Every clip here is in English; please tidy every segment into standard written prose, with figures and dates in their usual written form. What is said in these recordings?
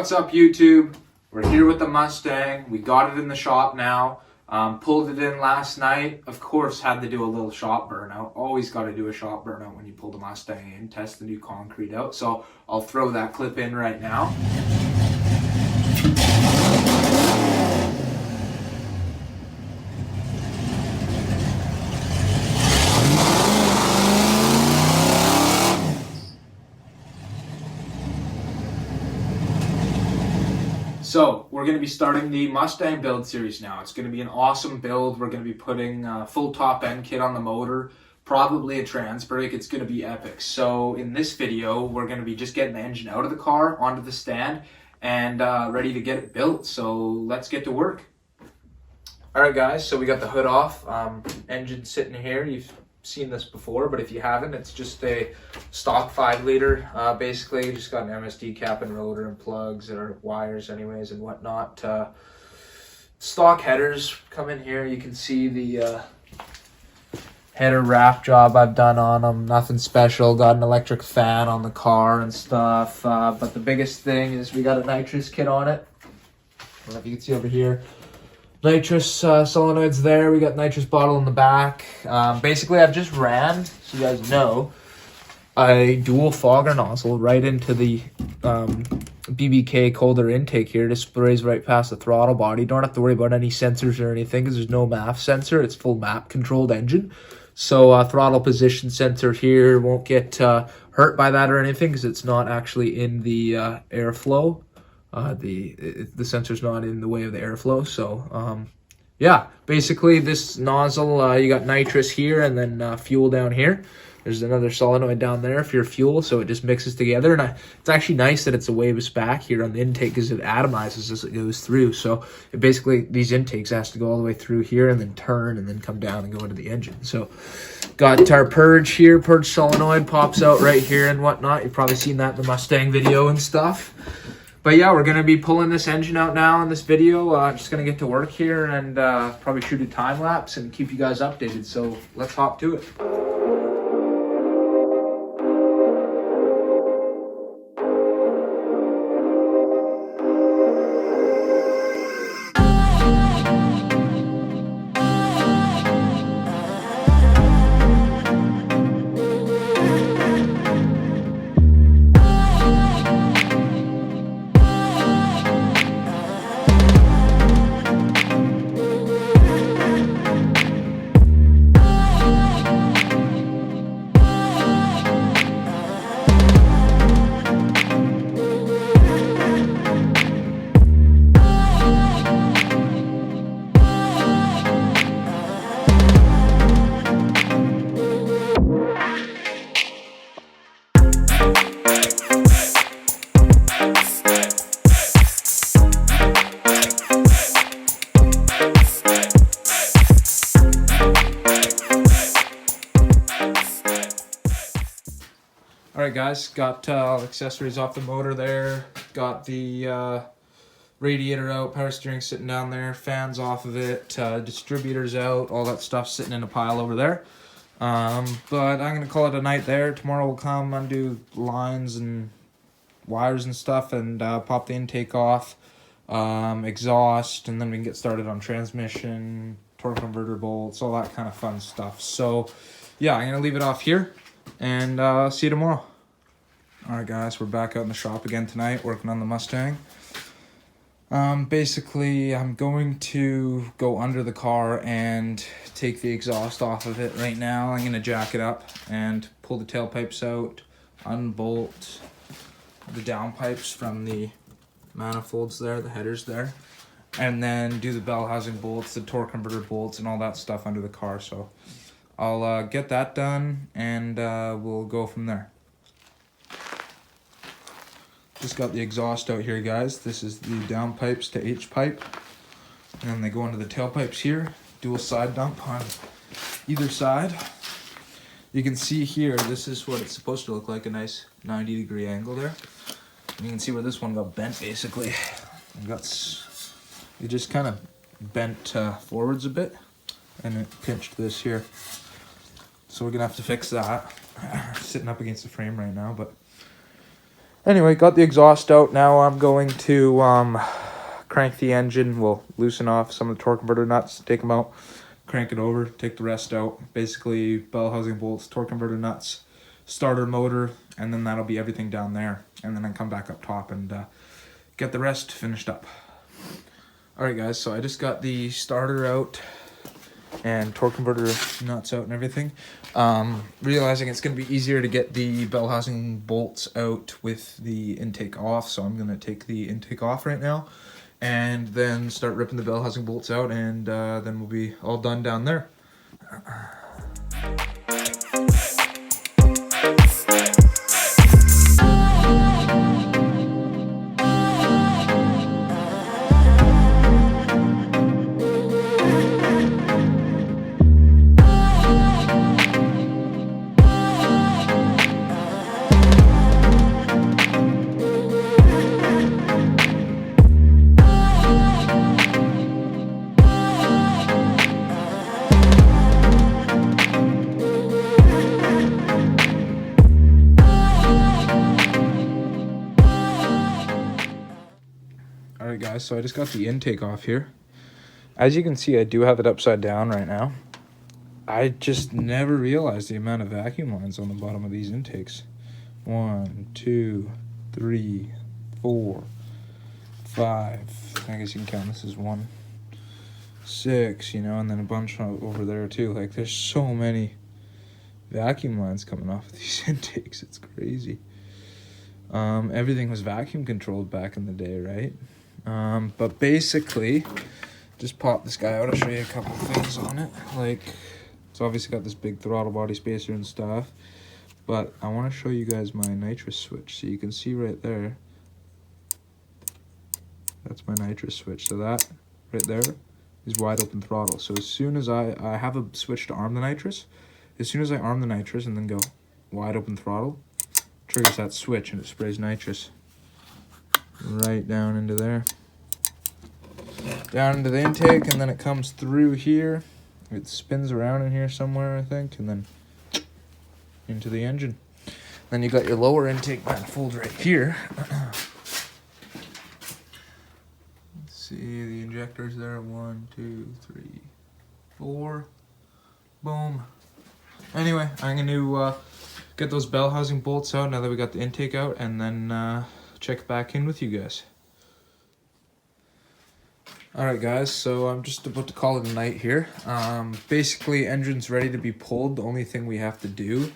What's up, YouTube? We're here with the Mustang. We got it in the shop now. Pulled it in last night. Of course, had to do a little shop burnout. Always got to do a shop burnout when you pull the Mustang in, test the new concrete out. So I'll throw that clip in right now. So we're going to be starting the Mustang build series now. It's going to be an awesome build. We're going to be putting a full top end kit on the motor, probably a trans brake. It's going to be epic. So in this video, we're going to be just getting the engine out of the car, onto the stand, and ready to get it built. So let's get to work. All right, guys, so we got the hood off. Engine sitting here. You've seen this before, but if you haven't, it's just a stock 5 liter. Basically, just got an MSD cap and rotor and plugs or wires anyways and whatnot. Stock headers come in here. You can see the header wrap job I've done on them. Nothing special. Got an electric fan on the car and stuff. But the biggest thing is we got a nitrous kit on it. I don't know if you can see over here. Nitrous solenoids there. We got nitrous bottle in the back. Basically, I've just ran, so you guys know, a dual fogger nozzle right into the BBK cold air intake here. It sprays right past the throttle body. Don't have to worry about any sensors or anything because there's no MAF sensor. It's full map controlled engine. So throttle position sensor here won't get hurt by that or anything because it's not actually in the airflow. The sensor's not in the way of the airflow. So yeah, basically this nozzle, you got nitrous here and then fuel down here. There's another solenoid down there for your fuel, so it just mixes together. And it's actually nice that it's a waves back here on the intake because it atomizes as it goes through. So it basically, these intakes has to go all the way through here and then turn and then come down and go into the engine. So got our purge here, purge solenoid pops out right here and whatnot. You've probably seen that in the Mustang video and stuff. But yeah, we're going to be pulling this engine out now in this video. Just going to get to work here and probably shoot a time lapse and keep you guys updated. So let's hop to it. Alright guys, got accessories off the motor there, got the radiator out, power steering sitting down there, fans off of it, distributors out, all that stuff sitting in a pile over there. But I'm going to call it a night there. Tomorrow we'll come undo lines and wires and stuff and pop the intake off, exhaust, and then we can get started on transmission, torque converter bolts, all that kind of fun stuff. So yeah, I'm going to leave it off here. And see you tomorrow. Alright guys, we're back out in the shop again tonight working on the Mustang. Basically, I'm going to go under the car and take the exhaust off of it right now. I'm going to jack it up and pull the tailpipes out, unbolt the downpipes from the manifolds there, the headers there, and then do the bell housing bolts, the torque converter bolts, and all that stuff under the car. So I'll get that done and we'll go from there. Just got the exhaust out here, guys. This is the downpipes to H-pipe. And then they go into the tailpipes here. Dual side dump on either side. You can see here, this is what it's supposed to look like, a nice 90-degree angle there. And you can see where this one got bent, basically. It just kind of bent forwards a bit. And it pinched this here. So we're gonna have to fix that. Sitting up against the frame right now, but Anyway, got the exhaust out. Now I'm going to crank the engine. We'll loosen off some of the torque converter nuts, take them out, crank it over, take the rest out. Basically, bell housing bolts, torque converter nuts, starter motor, and then that'll be everything down there. And then I come back up top and get the rest finished up. Alright guys, so I just got the starter out and torque converter nuts out and everything. Realizing it's going to be easier to get the bell housing bolts out with the intake off, so I'm going to take the intake off right now and then start ripping the bell housing bolts out, and then we'll be all done down there. Alright guys, so I just got the intake off here. As you can see, I do have it upside down right now. I just never realized the amount of vacuum lines on the bottom of these intakes. 1, 2, 3, 4, 5. I guess you can count this as 1, 6, you know, and then a bunch over there too. Like, there's so many vacuum lines coming off of these intakes. It's crazy. Everything was vacuum controlled back in the day, right? But basically, just pop this guy out. I'll show you a couple things on it. Like, it's obviously got this big throttle body spacer and stuff, but I want to show you guys my nitrous switch. So you can see right there, that's my nitrous switch. So that right there is wide open throttle. So as soon as I have a switch to arm the nitrous, as soon as I arm the nitrous and then go wide open throttle, triggers that switch and it sprays nitrous right down into there, down into the intake, and then it comes through here. It spins around in here somewhere, I think, and then into the engine. Then you got your lower intake manifold right here. Let's see, the injectors there. 1, 2, 3, 4. Boom. Anyway, I'm going to get those bell housing bolts out now that we got the intake out, and then check back in with you guys. Alright guys, so I'm just about to call it a night here. Basically, engine's ready to be pulled. The only thing we have to do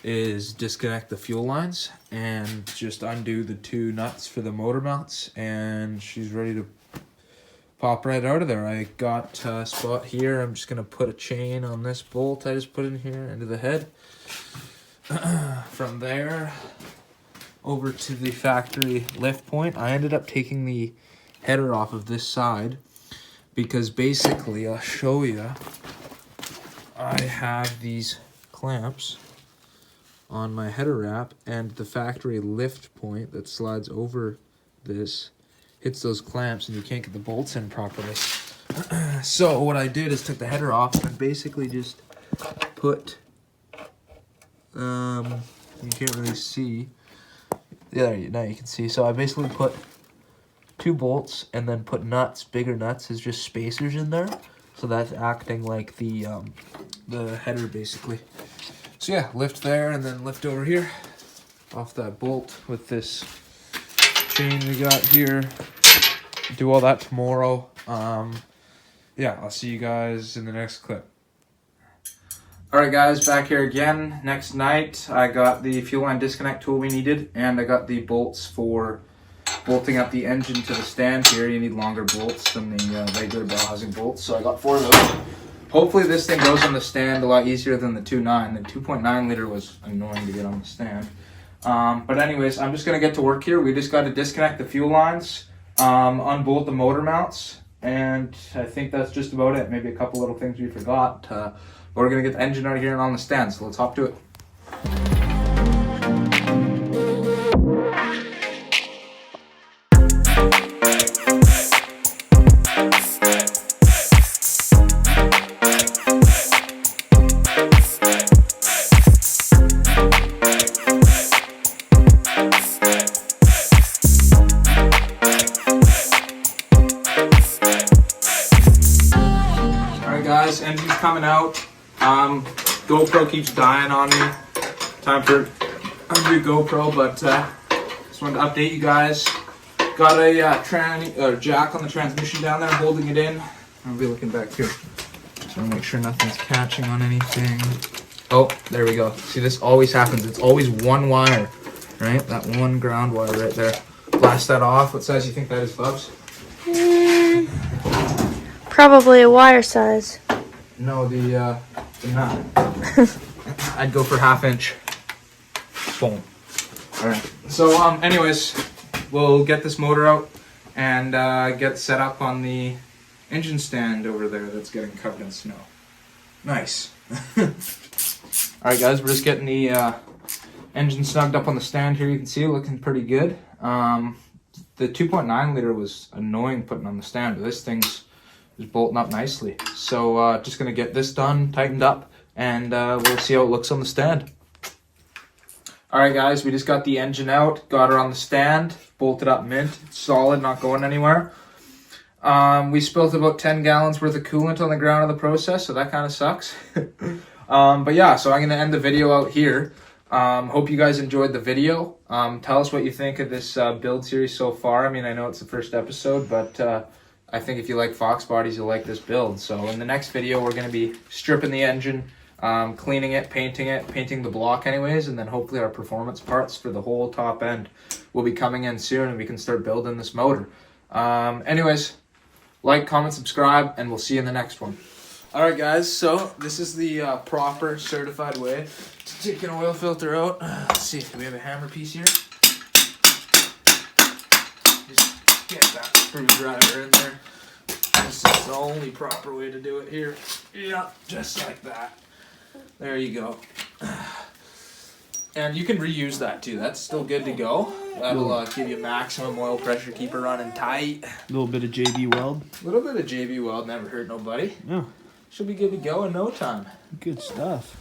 is disconnect the fuel lines and just undo the 2 nuts for the motor mounts, and she's ready to pop right out of there. I got a spot here. I'm just going to put a chain on this bolt I just put in here into the head. From there over to the factory lift point. I ended up taking the header off of this side because basically, I'll show you, I have these clamps on my header wrap, and the factory lift point that slides over this hits those clamps and you can't get the bolts in properly. So what I did is took the header off and basically just put, you can't really see, yeah, now you can see. So I basically put 2 bolts and then put nuts, bigger nuts as just spacers in there. So that's acting like the header basically. So yeah, lift there and then lift over here off that bolt with this chain we got here. Do all that tomorrow. Yeah, I'll see you guys in the next clip. Alright guys, back here again. Next night, I got the fuel line disconnect tool we needed, and I got the bolts for bolting up the engine to the stand here. You need longer bolts than the regular bell housing bolts, so I got 4 of those. Hopefully this thing goes on the stand a lot easier than the 2.9. The 2.9 liter was annoying to get on the stand. But anyways, I'm just going to get to work here. We just got to disconnect the fuel lines, unbolt the motor mounts, and I think that's just about it. Maybe a couple little things we forgot. But we're going to get the engine out of here and on the stand, so let's hop to it. GoPro keeps dying on me. Time for a new GoPro, but just wanted to update you guys. Got a jack on the transmission down there, holding it in. I'll be looking back here. Just want to make sure nothing's catching on anything. Oh, there we go. See, this always happens. It's always one wire, right? That one ground wire right there. Blast that off. What size do you think that is, Bubs? Probably a wire size. No, the nut. I'd go for 1/2 inch. Boom. All right. So, anyways, we'll get this motor out and get set up on the engine stand over there that's getting covered in snow. Nice. All right, guys, we're just getting the engine snugged up on the stand here. You can see it looking pretty good. The 2.9 liter was annoying putting on the stand, but this thing's just bolting up nicely. So just gonna get this done, tightened up, and we'll see how it looks on the stand. All right, guys, we just got the engine out, got her on the stand, bolted up mint, it's solid, not going anywhere. We spilled about 10 gallons worth of coolant on the ground in the process, so that kind of sucks. But yeah, so I'm gonna end the video out here. Hope you guys enjoyed the video. Tell us what you think of this build series so far. I mean, I know it's the first episode, but I think if you like Fox bodies, you'll like this build. So in the next video, we're going to be stripping the engine, cleaning it, painting the block anyways, and then hopefully our performance parts for the whole top end will be coming in soon, and we can start building this motor. Anyways, like, comment, subscribe, and we'll see you in the next one. Alright guys, so this is the proper certified way to take an oil filter out. Let's see, do we have a hammer piece here? Just get that screwdriver in there. This is the only proper way to do it here. Yeah, just like that. There you go. And you can reuse that too. That's still good to go. That'll give you maximum oil pressure, keep her running tight. A little bit of JB Weld. A little bit of JB Weld, never hurt nobody. No. Should be good to go in no time. Good stuff.